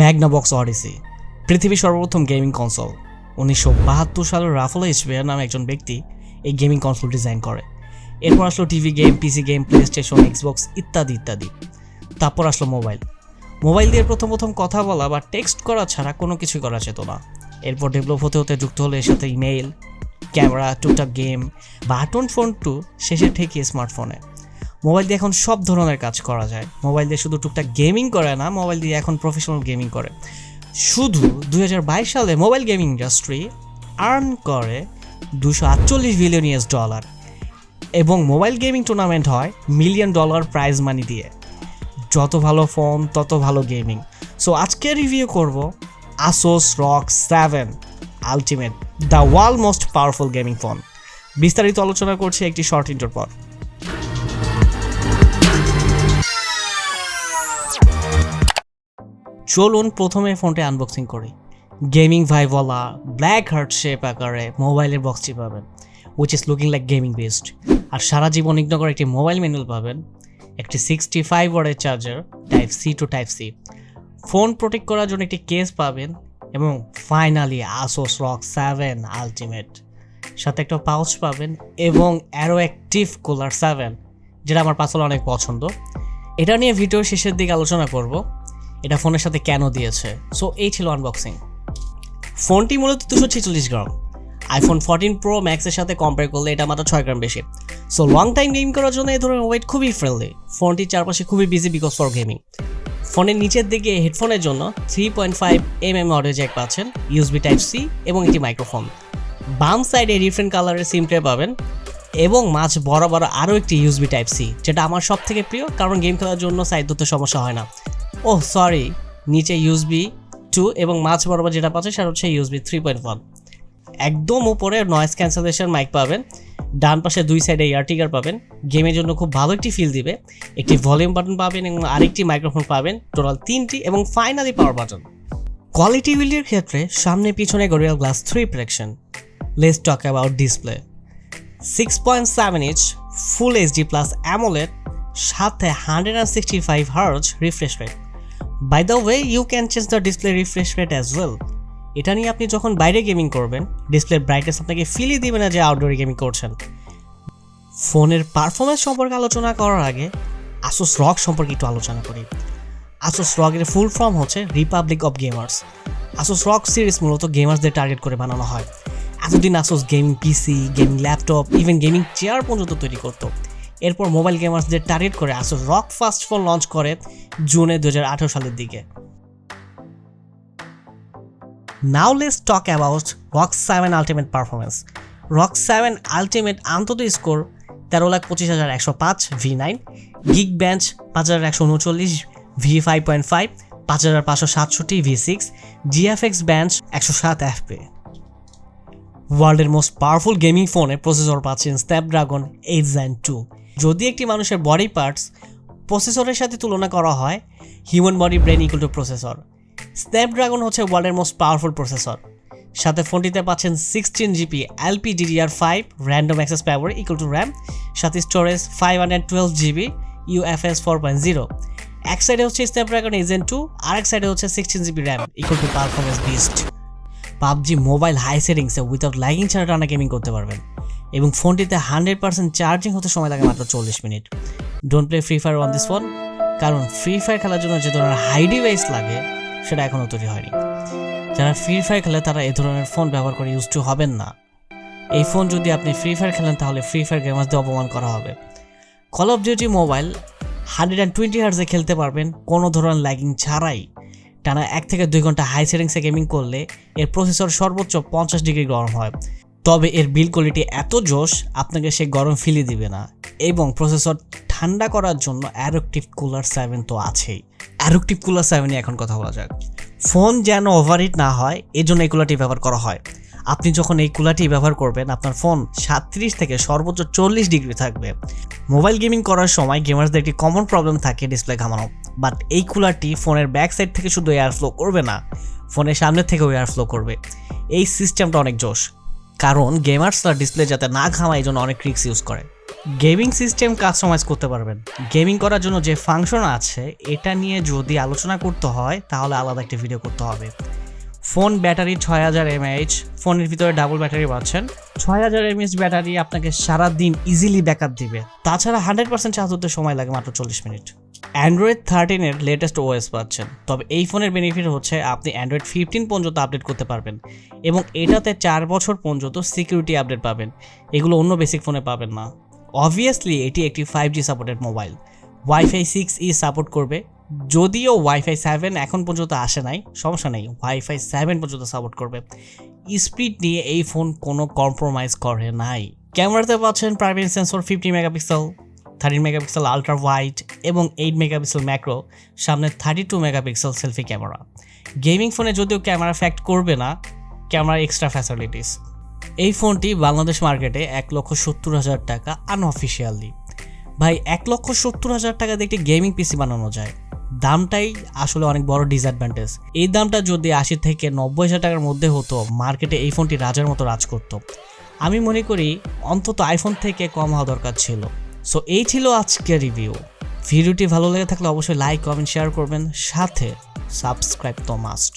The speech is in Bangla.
ম্যাগনাবক্স অডিসি পৃথিবীর সর্বপ্রথম গেমিং কনসোল। 1972 সালে রাফাল এইচবিআর নামে একজন ব্যক্তি এই গেমিং কনসোল ডিজাইন করে। এরপর আসলো TV game, PC game, play station, Xbox ইত্যাদি ইত্যাদি। তারপর আসলো মোবাইল দিয়ে প্রথম কথা বলা বা টেক্সট করা ছাড়া কোনো কিছুই করা যেত না। এরপর ডেভেলপ হতে হতে যুক্ত হলো এর সাথে ইমেইল, ক্যামেরা, টুকটাক গেম, বাটন ফোন টু শেষে ঠেকিয়ে স্মার্টফোনে। মোবাইল দিয়ে এখন সব ধরনের কাজ করা যায়। মোবাইল দিয়ে শুধু টুকটাক গেমিং করে না, মোবাইল দিয়ে এখন প্রফেশনাল গেমিং করে। শুধু 2022 সালে মোবাইল গেমিং ইন্ডাস্ট্রি আর্ন করে $248 বিলিয়ন এবং মোবাইল গেমিং টুর্নামেন্ট হয় $1 মিলিয়ন প্রাইজ মানি দিয়ে। যত ভালো ফোন তত ভালো গেমিং। সো আজকে রিভিউ করব Asus ROG 7 Ultimate, the world most powerful gaming phone. বিস্তারিত আলোচনা করছি একটি শর্ট ইন্ট্রোর পর। চলুন প্রথমে ফোনটি আনবক্সিং করি। গেমিং ভাইবলা ব্ল্যাক হার্ট শেপ আকারে মোবাইলের বক্সটি পাবেন, which is looking like gaming best. আর সারা জীবন ইগনোর করে একটি মোবাইল ম্যানুয়াল পাবেন, একটি 65 ওয়াটের charger, type C to type C, phone protect করার জন্য একটি কেস পাবেন এবং ফাইনালি Asus ROG 7 Ultimate সাথে একটা পাউচ পাবেন এবং Aroactive কুলার 7, যেটা আমার পার্সোনালি অনেক পছন্দ। এটা নিয়ে ভিডিওর শেষের দিকে আলোচনা করব এটা ফোনের সাথে কেন দিয়েছে। সো এই ছিল আনবক্সিং। ফোনটি মূলত 246 গ্রাম। আইফোন 14 Pro Max এর সাথে কম্পেয়ার করলে এটা মাত্র 6 গ্রাম বেশি। সো লং টাইম গেমিং করার জন্য এই ধরনের ওয়েট খুবই ফ্রেন্ডলি। ফোনটির চারপাশে খুবই বিজি বিকজ ফর গেমিং। ফোনের নিচের দিকে হেডফোনের জন্য 3.5mm অডিও জ্যাক পাচ্ছেন, USB টাইপ সি এবং একটি মাইক্রোফোন। বাম সাইডে ডিফারেন্ট কালারের সিম ট্রে পাবেন এবং মাঝ বরাবর আরও একটি USB টাইপ সি, যেটা আমার সব থেকে প্রিয়, কারণ গেম খেলার জন্য সাইড ধরতে সমস্যা হয় না। সরি, নিচে USB 2 এবং মাঝ বরাবর যেটা পাচ্ছে সেটা হচ্ছে USB 3.1। একদম উপরে নয়েজ ক্যান্সেলেশন মাইক পাবেন, ডান পাশে দুই সাইডে এয়ার ট্রিগার পাবেন, গেমের জন্য খুব ভালো একটি ফিল দিবে। একটি ভলিউম বাটন পাবেন এবং আরেকটি মাইক্রোফোন পাবেন, টোটাল 3টি, এবং ফাইনালি পাওয়ার বাটন। কোয়ালিটি বিল্ডের ক্ষেত্রে সামনে পিছনে Gorilla Glass 3 protection. Let's talk about display. 6.7 inch full HD plus AMOLED সাথে 165 Hz refresh rate. By the way, you can change the display refresh rate as well. এটা নিয়ে আপনি যখন বাইরে গেমিং করবেন, ডিসপ্লের ব্রাইটনেস আপনাকে ফিলই দিবে না যে আউটডোরে গেমিং করছেন। ফোনের পারফরমেন্স সম্পর্কে আলোচনা করার আগে Asus ROG সম্পর্কে একটু আলোচনা করি। Asus ROG এর ফুল ফর্ম হচ্ছে Republic of gamers. Asus ROG series মূলত গেমার্সদের টার্গেট করে বানানো হয়। এতদিন Asus গেমিং পিসি, gaming laptop, even gaming chair পর্যন্ত তৈরি করতো। এরপর মোবাইল গেমার্সদের টার্গেট করে Asus ROG first phone launch করে জুনে 2018 সালের দিকে। Now let's talk about ROG 7 Ultimate performance. ROG 7 Ultimate AnTuTu score 13,25,105 V9, Geekbench 5,139 V5.5, 5,567 V6, GFX Bench 107 FP। ওয়ার্ল্ডের মোস্ট পাওয়ারফুল গেমিং ফোনে প্রসেসর পাচ্ছেন স্ন্যাপড্রাগন 8 Gen 2। যদি একটি মানুষের বডি পার্টস প্রসেসরের সাথে তুলনা করা হয়, human body brain equal to processor. Snapdragon হচ্ছে ওয়ার্ল্ডের মোস্ট পাওয়ারফুল প্রসেসর। সাথে ফোনটিতে পাচ্ছেন 16GB LPDDR5 random access power equal to RAM, সাথে স্টোরেজ 512GB UFS 4.0। এক সাইডে হচ্ছে স্ন্যাপড্রাগন 8 Gen 2, আর এক সাইডে হচ্ছে 16GB RAM equal to performance beast. PUBG mobile high সেটিংসে উইথাউট ল্যাগিং ছাড়া টানা গেমিং করতে পারবেন এবং ফোনটিতে 100% চার্জিং হতে সময় লাগে মাত্র 40 minute. Don't play free fire on this phone, কারণ ফ্রি ফায়ার খেলার জন্য যে ধরনের হাই ডিভাইস লাগে সেটা এখনও তৈরি হয়নি। যারা ফ্রি ফায়ার খেলে তারা এই ধরনের ফোন ব্যবহার করে ইউজ টু হবেন না। এই ফোন যদি আপনি ফ্রি ফায়ার খেলেন তাহলে ফ্রি ফায়ার গেমার্সদের অপমান করা হবে। Call of duty mobile 120 Hz খেলতে পারবেন কোনো ধরনের ল্যাগিং ছাড়াই। টানা 1 থেকে 2 ঘন্টা হাই সেটিংসে গেমিং করলে এর প্রসেসর সর্বোচ্চ 50 ডিগ্রি গরম হয়, তবে এর বিল্ড কোয়ালিটি এত জোশ আপনাকে সে গরম ফিলই দিবে না। এবং প্রসেসর ঠান্ডা করার জন্য Aroactive কুলার 7 তো আছেই। Aroactive কুলার 7 নিয়ে এখন কথা বলা যাক। ফোন যেন ওভারহিট না হয় এজন্য এই কুলারটি ব্যবহার করা হয়। আপনি যখন এই কুলারটি ব্যবহার করবেন, আপনার ফোন 37 থেকে সর্বোচ্চ 40 ডিগ্রি থাকবে। মোবাইল গেমিং করার সময় গেমার্সদের একটি কমন প্রবলেম থাকে ডিসপ্লে ঘামানো, বাট এই কুলারটি ফোনের ব্যাক সাইড থেকে শুধু এয়ার ফ্লো করবে না, ফোনের সামনে থেকেও এয়ার ফ্লো করবে। এই সিস্টেমটা অনেক জোশ, কারণ গেমার্সরা ডিসপ্লে যাতে না ঘামায় এই জন্য অনেক ট্রিক্স ইউজ করে। গেমিং সিস্টেম কাস্টমাইজ করতে পারবেন। গেমিং করার জন্য যে ফাংশন আছে এটা নিয়ে যদি আলোচনা করতে হয় তাহলে আলাদা একটা ভিডিও করতে হবে। ফোন ব্যাটারি 6000 mAh, ফোনের ভিতরে ডাবল ব্যাটারি পাচ্ছেন। 6000 mAh ব্যাটারি আপনাকে সারাদিন ইজিলি ব্যাকআপ দিবে। তাছাড়া 100% চার্জ হতে সময় লাগে মাত্র 40 মিনিট। অ্যান্ড্রয়েড 13 এর লেটেস্ট ওএস পাচ্ছেন, তবে এই ফোনের বেনিফিট হচ্ছে আপনি অ্যান্ড্রয়েড 15 পর্যন্ত আপডেট করতে পারবেন এবং এটাতে 4 বছর পর্যন্ত সিকিউরিটি আপডেট পাবেন। এগুলো অন্য বেসিক ফোনে পাবেন না। অবভিয়াসলি এটি একটি 5G supported mobile, wifi 6E support করবে। যদিও ওয়াইফাই 7 এখন পর্যন্ত আসে নাই, সমস্যা নেই, ওয়াইফাই 7 পর্যন্ত সাপোর্ট করবে। স্পিড নিয়ে এই ফোন কোনো কম্প্রোমাইজ করে নাই। ক্যামেরাতে পাচ্ছেন primary sensor 50 megapixel, 13 megapixel ultra wide এবং 8 মেগাপিক্সেল ম্যাক্রো, সামনে 32 মেগাপিক্সেল সেলফি ক্যামেরা। গেমিং ফোনে যদিও ক্যামেরা ফ্যাক্ট করবে না, ক্যামেরা এক্সট্রা ফ্যাসিলিটিস। এই ফোনটি বাংলাদেশ মার্কেটে 1,70,000 টাকা আনঅফিসিয়ালি। ভাই 1,70,000 টাকা দিয়ে একটি গেমিং পিসি বানানো যায়, দামটাই আসলে অনেক বড় ডিসঅ্যাডভান্টেজ। এই দামটা যদি 80 থেকে 90,000 টাকার মধ্যে হতো, মার্কেটে এই ফোনটি রাজার মতো রাজ করতো। আমি মনে করি অন্তত আইফোন থেকে কম হওয়া দরকার ছিল। সো এই ছিল আজকের রিভিউ। ভিডিওটি ভালো লেগে থাকলে অবশ্যই লাইক, কমেন্ট, শেয়ার করবেন, সাথে সাবস্ক্রাইব তো মাস্ট।